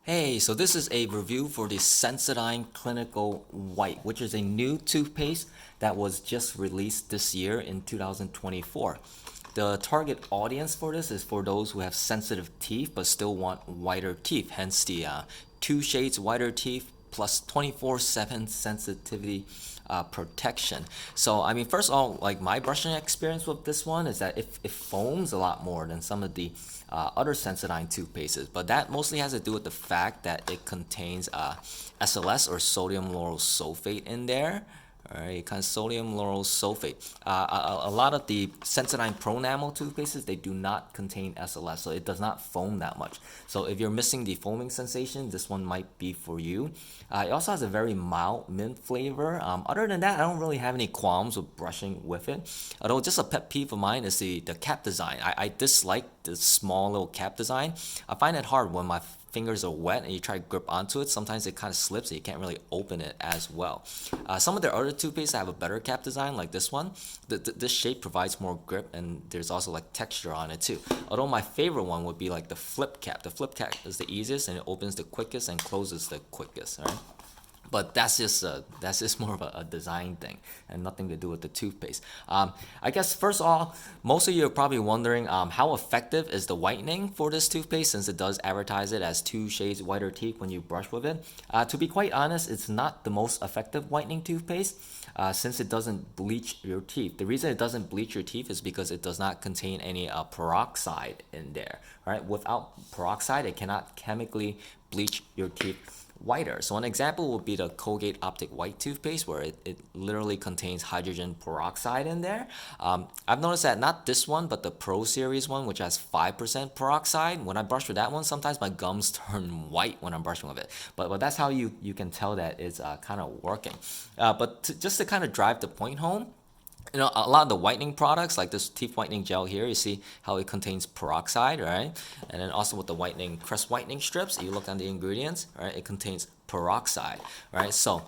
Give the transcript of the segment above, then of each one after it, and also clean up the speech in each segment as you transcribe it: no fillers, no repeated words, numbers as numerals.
Hey, so this is a review for the Sensodyne Clinical White, which is a new toothpaste that was just released this year in 2024. The target audience for this is for those who have sensitive teeth but still want whiter teeth, hence the 2 shades whiter teeth plus 24/7 sensitivity protection. So I mean, first of all, like my brushing experience with this one is that it foams a lot more than some of the other Sensodyne toothpastes, but that mostly has to do with the fact that it contains SLS or sodium lauryl sulfate in there. All right, kind of sodium lauryl sulfate. A lot of the Sensodyne Pro Enamel toothpastes, they do not contain SLS, so it does not foam that much. So if you're missing the foaming sensation, this one might be for you. It also has a very mild mint flavor. Other than that, I don't really have any qualms with brushing with it. Although just a pet peeve of mine is the cap design. I dislike the small little cap design. I find it hard when my fingers are wet and you try to grip onto it. Sometimes it kind of slips and you can't really open it as well. Some of their other toothpastes have a better cap design, like this one. This shape provides more grip, and there's also like texture on it too. Although my favorite one would be like the flip cap. The flip cap is the easiest and it opens the quickest and closes the quickest. All right. But that's just more of a design thing and nothing to do with the toothpaste. I guess first of all, most of you are probably wondering how effective is the whitening for this toothpaste, since it does advertise it as 2 shades whiter teeth when you brush with it. To be quite honest, it's not the most effective whitening toothpaste. Since it doesn't bleach your teeth. The reason it doesn't bleach your teeth is because it does not contain any peroxide in there. Right? Without peroxide, it cannot chemically bleach your teeth whiter. So an example would be the Colgate Optic White toothpaste, where it literally contains hydrogen peroxide in there. I've noticed that not this one, but the Pro Series one, which has 5% peroxide. When I brush with that one, sometimes my gums turn white when I'm brushing with it. But that's how you can tell that it's kind of working. Just to kind of drive the point home, a lot of the whitening products, like this teeth whitening gel here, you see how it contains peroxide, right? And then also with the whitening crest whitening strips, you look on the ingredients, right? It contains peroxide, right? So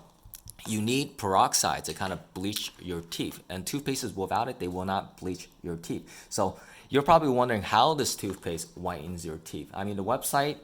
you need peroxide to kind of bleach your teeth, and toothpastes without it, they will not bleach your teeth. So you're probably wondering how this toothpaste whitens your teeth. I mean, the website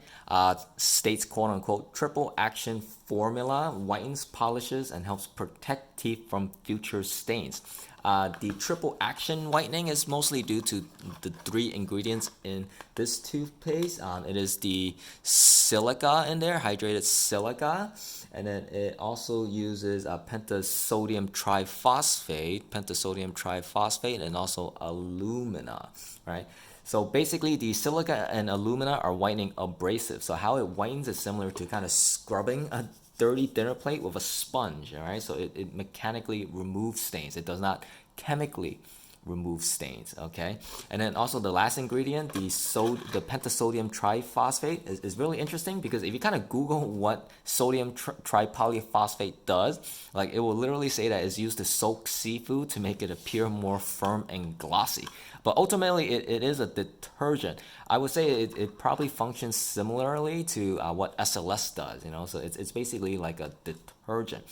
states, quote unquote, triple action formula whitens, polishes, and helps protect teeth from future stains. The triple action whitening is mostly due to the 3 ingredients in this toothpaste. It is the silica in there, hydrated silica, and then it also uses pentasodium triphosphate, and also alumina, right? So basically, the silica and alumina are whitening abrasive. So how it whitens is similar to kind of scrubbing a dirty dinner plate with a sponge, all right? So it mechanically removes stains. It does not chemically remove stains, okay? And then also the last ingredient, the pentasodium triphosphate is really interesting, because if you kind of Google what sodium tripolyphosphate does, like it will literally say that it's used to soak seafood to make it appear more firm and glossy. But ultimately, it is a detergent. I would say it probably functions similarly to what SLS does, so it's basically like a detergent.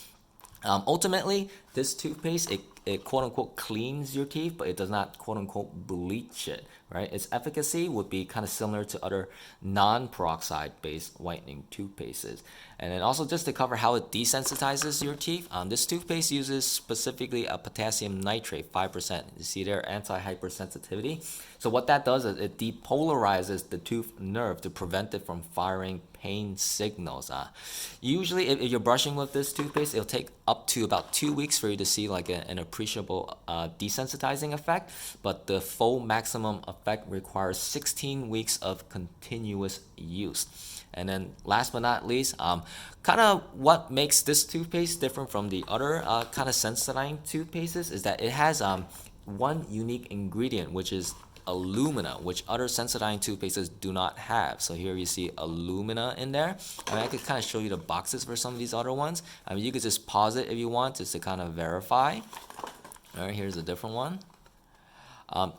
Ultimately, this toothpaste, it quote unquote cleans your teeth, but it does not quote unquote bleach it, right? Its efficacy would be kind of similar to other non-peroxide based whitening toothpastes. And then also, just to cover how it desensitizes your teeth, this toothpaste uses specifically a potassium nitrate, 5%. You see there, anti-hypersensitivity. So what that does is it depolarizes the tooth nerve to prevent it from firing pain signals. Usually, if you're brushing with this toothpaste, it'll take up to about 2 weeks for you to see like an appreciable desensitizing effect. But the full maximum effect requires 16 weeks of continuous use. And then last but not least, kind of what makes this toothpaste different from the other kind of Sensodyne toothpastes is that it has one unique ingredient, which is alumina, which other Sensodyne toothpastes do not have. So here you see alumina in there. I mean, I could kind of show you the boxes for some of these other ones. I mean, you could just pause it if you want, just to kind of verify. All right, here's a different one.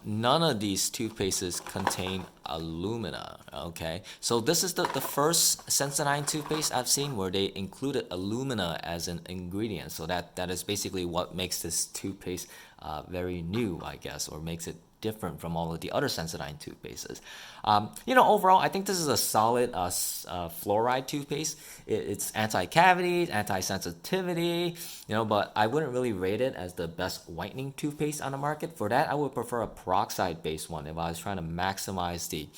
None of these toothpastes contain alumina, okay? So this is the first Sensodyne toothpaste I've seen where they included alumina as an ingredient. So that is basically what makes this toothpaste very new, I guess, or makes it different from all of the other Sensodyne toothpastes. Overall, I think this is a solid fluoride toothpaste. It's anti-cavity, anti-sensitivity, but I wouldn't really rate it as the best whitening toothpaste on the market. For that, I would prefer a peroxide-based one if I was trying to maximize the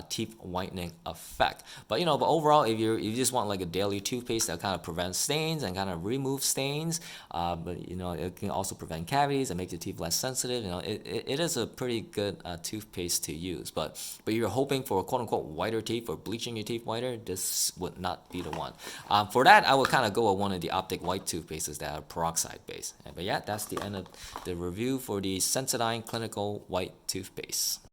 teeth whitening effect. But overall, if you just want like a daily toothpaste that kind of prevents stains and kind of removes stains, but it can also prevent cavities and make the teeth less sensitive. It is a pretty good toothpaste to use. But you're hoping for quote unquote whiter teeth or bleaching your teeth whiter, this would not be the one. For that, I would kind of go with one of the Optic White toothpastes that are peroxide based. But yeah, that's the end of the review for the Sensodyne Clinical White toothpaste.